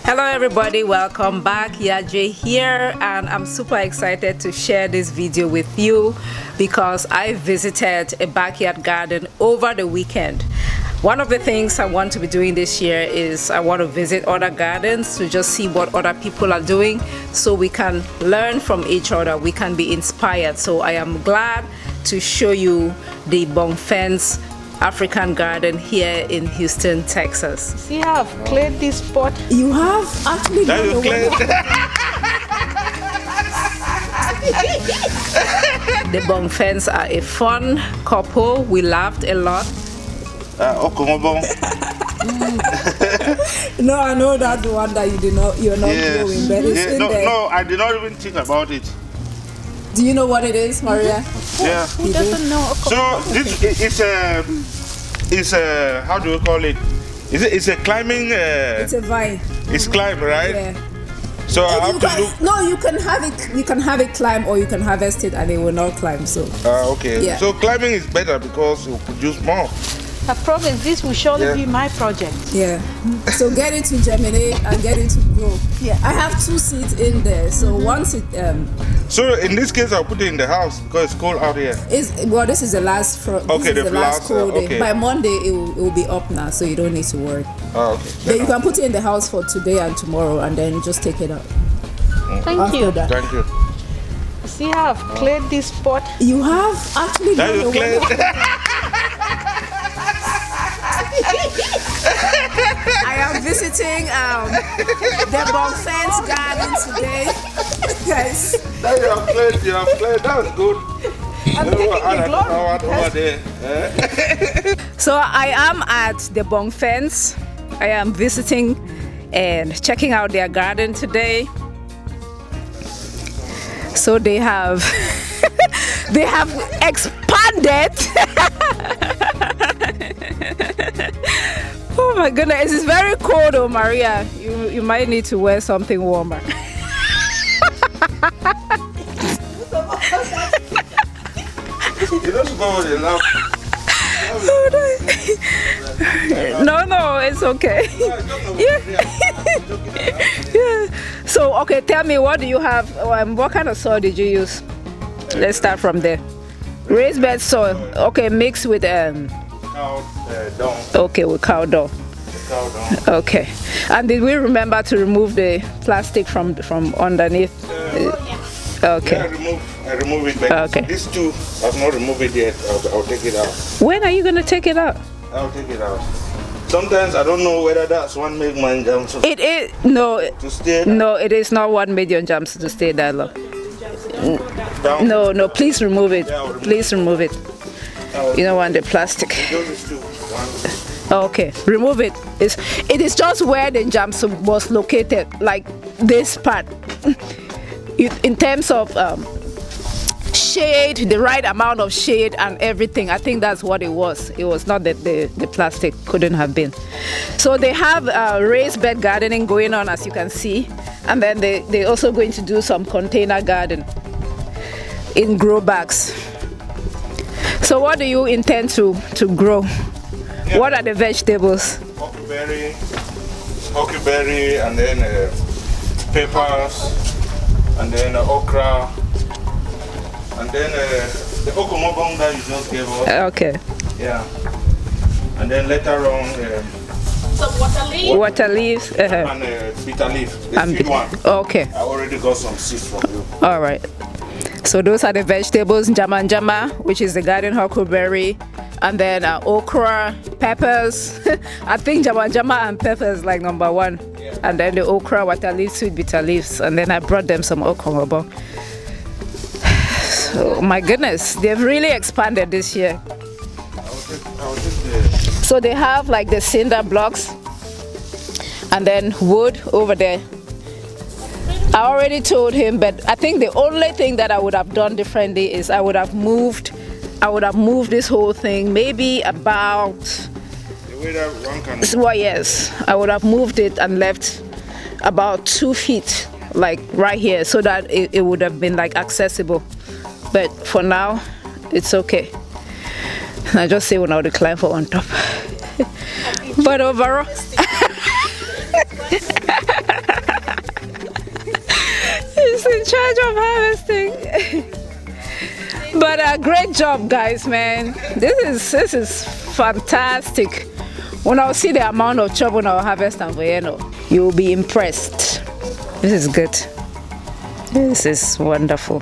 Hello everybody, welcome back. YAJE here, and I'm super excited to share this video with you because I visited a backyard garden over the weekend. One of the things I want to be doing this year is I want to visit other gardens to just see what other people are doing so we can learn from each other, we can be inspired. So I am glad to show you the Bongfen's African garden here in Houston, Texas. See how I've cleared this spot? You have actually that you cleared. The Bongfens are a fun couple. We laughed a lot. No, I know that's the one that you're not growing, but it's in there. No, I did not even think about it. Do you know what it is, Maria? Yeah. Who doesn't know? So this is a how do you call it? It's a climbing. It's a vine. It's climb, right? Yeah. So I have to look. No, you can have it. You can have it climb, or you can harvest it, and it will not climb. So. Okay. Yeah. So climbing is better because it will produce more. I promise this will surely be my project. Yeah. So get it to germinate and get it to grow. Yeah. I have 2 seeds in there. So once it So in this case, I'll put it in the house because it's cold out here. this is the last. Okay, the last cold day. okay. By Monday, it will be up now, so you don't need to worry. Oh, okay. Then you can put it in the house for today and tomorrow, and then just take it out. Thank you. Thank you. See how I've cleared this spot? You have actually. That you cleared. I am visiting the Bongfen's garden today. Guys. That you have cleared. That was good. I'm taking the glory. Over there. So I am at the Bongfen's. I am visiting and checking out their garden today. So they have they have expanded. Oh my goodness, it's very cold, oh Maria. You might need to wear something warmer. You don't go with the love. No, it's okay. Yeah. So, okay, tell me, what do you have? What kind of soil did you use? Let's start from there. Raised bed soil. Okay, mixed with Cow dung. Okay, with cow dung. Cow dung. Okay. And did we remember to remove the plastic from underneath? Okay. Yeah, I remove it. But Okay. These two, I've not removed it yet. I'll take it out. When are you gonna take it out? I'll take it out. Sometimes I don't know whether that's one make man jump to It is no. stay No, it is not 1 million jumps to stay that long. down. No, please remove it. Yeah, I'll remove Please remove it. You don't want the plastic. Those two. One. Okay, remove it. It is just where the jumps was located, like this part. In terms of shade, the right amount of shade and everything, I think that's what it was. It was not that the plastic couldn't have been. So they have raised bed gardening going on, as you can see, and then they're also going to do some container garden in grow bags. So what do you intend to grow? Yeah. What are the vegetables? Huckleberry, and then peppers, and then okra, and then the okomobong that you just gave us. Okay. Yeah. And then later on, Some water leaf? Water leaves. and bitter leaf, the sweet one. Okay. I already got some seeds from you. All right. So those are the vegetables: jama, which is the garden huckleberry, and then okra, peppers. I think jama and peppers like number 1, and then the okra, water leaves, sweet bitter leaves, and then I brought them some okra. So my goodness, they've really expanded this year. So they have like the cinder blocks, and then wood over there. I already told him, but I think the only thing that I would have done differently is I would have moved this whole thing maybe about The way that one can. well, yes, I would have moved it and left about 2 feet, like right here, so that it would have been like accessible. But for now, it's okay. I just say when I would climb for on top. But overall, pleasure of harvesting. But great job, guys, man. This is fantastic. When I see the amount of trouble I'll harvest and you'll be impressed. This is good. This is wonderful.